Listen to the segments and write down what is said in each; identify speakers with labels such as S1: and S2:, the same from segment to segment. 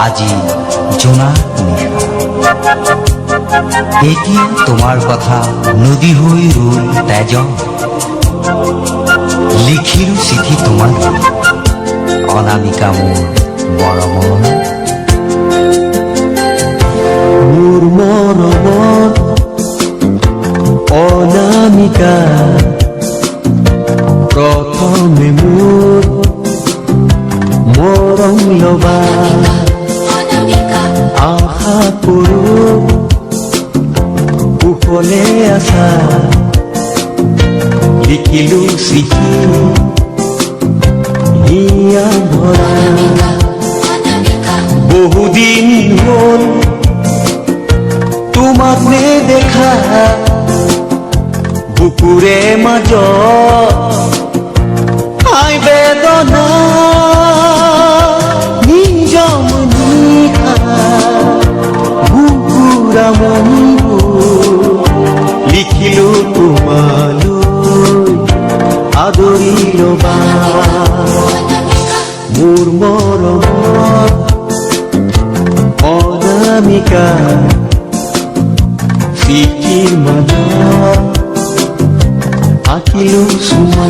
S1: আজি জোনাক নিশা এতিয়া তোমাৰ কথা নদী হৈ ৰুল তেজ লিখিলো চিঠি তোমাৰ অনামিকা মোৰ মৰমৰ অনামিকা প্ৰথমে মোৰ মৰম লবা আশা কৰো কুশলে আছা লিখিলো চিঠি হিয়া ভৰা বহুদিন হ'ল তোমাক নেদেখা বুকুৰে মাজত আই বেদনা নিজম নিশা বুকুৰা মনিবোৰ লিখিলো তোমালৈ আদৰি লবা মোৰ মৰমৰ অনামিকা চিঠিৰ মাজত আঁকিলো চুমা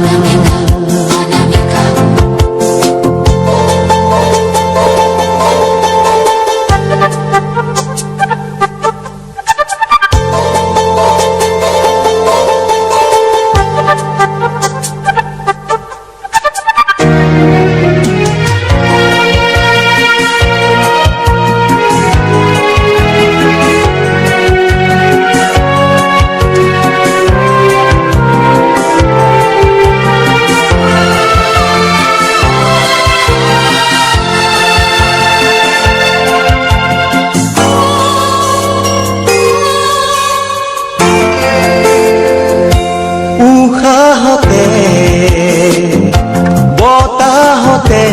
S1: বতাহতে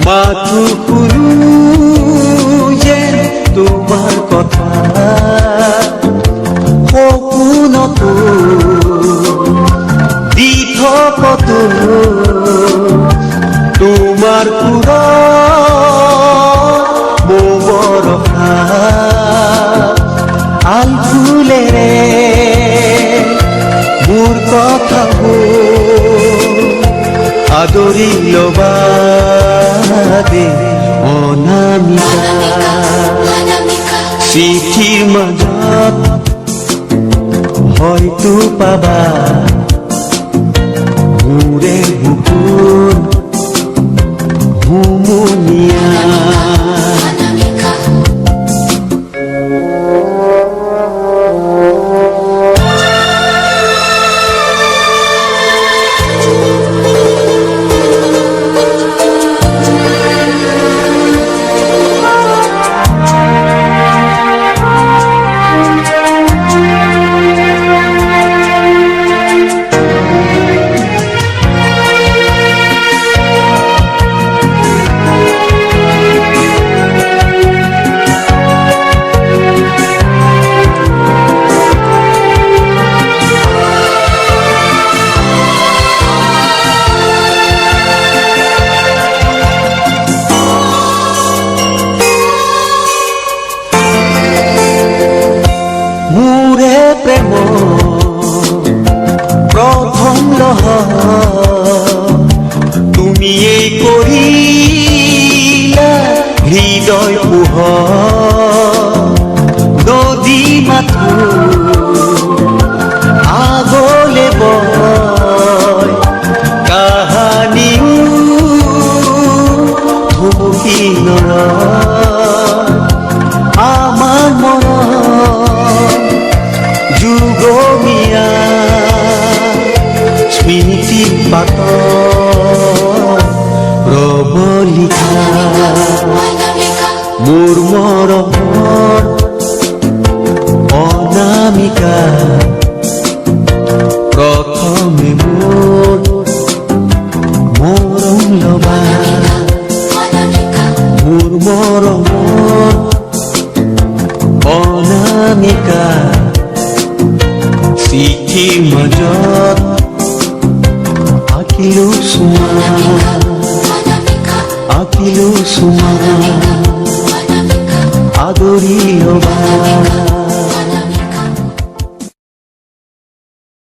S1: মাথো শুনো যে তোমাৰ কথা সপোনতো দিঠকতো তোমাৰ মোৰ বৰষা আল ফুলেৰে মোৰ কথাবোৰ আদৰি লবা দে অনামিকা চিঠিৰ মাজত হয়তো পাবা মোৰে বুকুৰ হুমুনিয়া মোৰে প্ৰেম প্ৰথম লহা তুমিয়েই কৰিলা হৃদয় পোহৰ নদী মাথো আগলে বয় কাহানিও থমকি নৰয় আমাৰ মনত যুগমীয়া স্মৃতি পাত ৰব লিখা মোৰ মৰমৰ অনামিকা প্ৰথমে মোৰ মৰম লবা মোৰ মৰমৰ অনামিকা চিঠিৰ মাজত আঁকিলো চুমা আঁকিলো চুমা আদৰিলো বা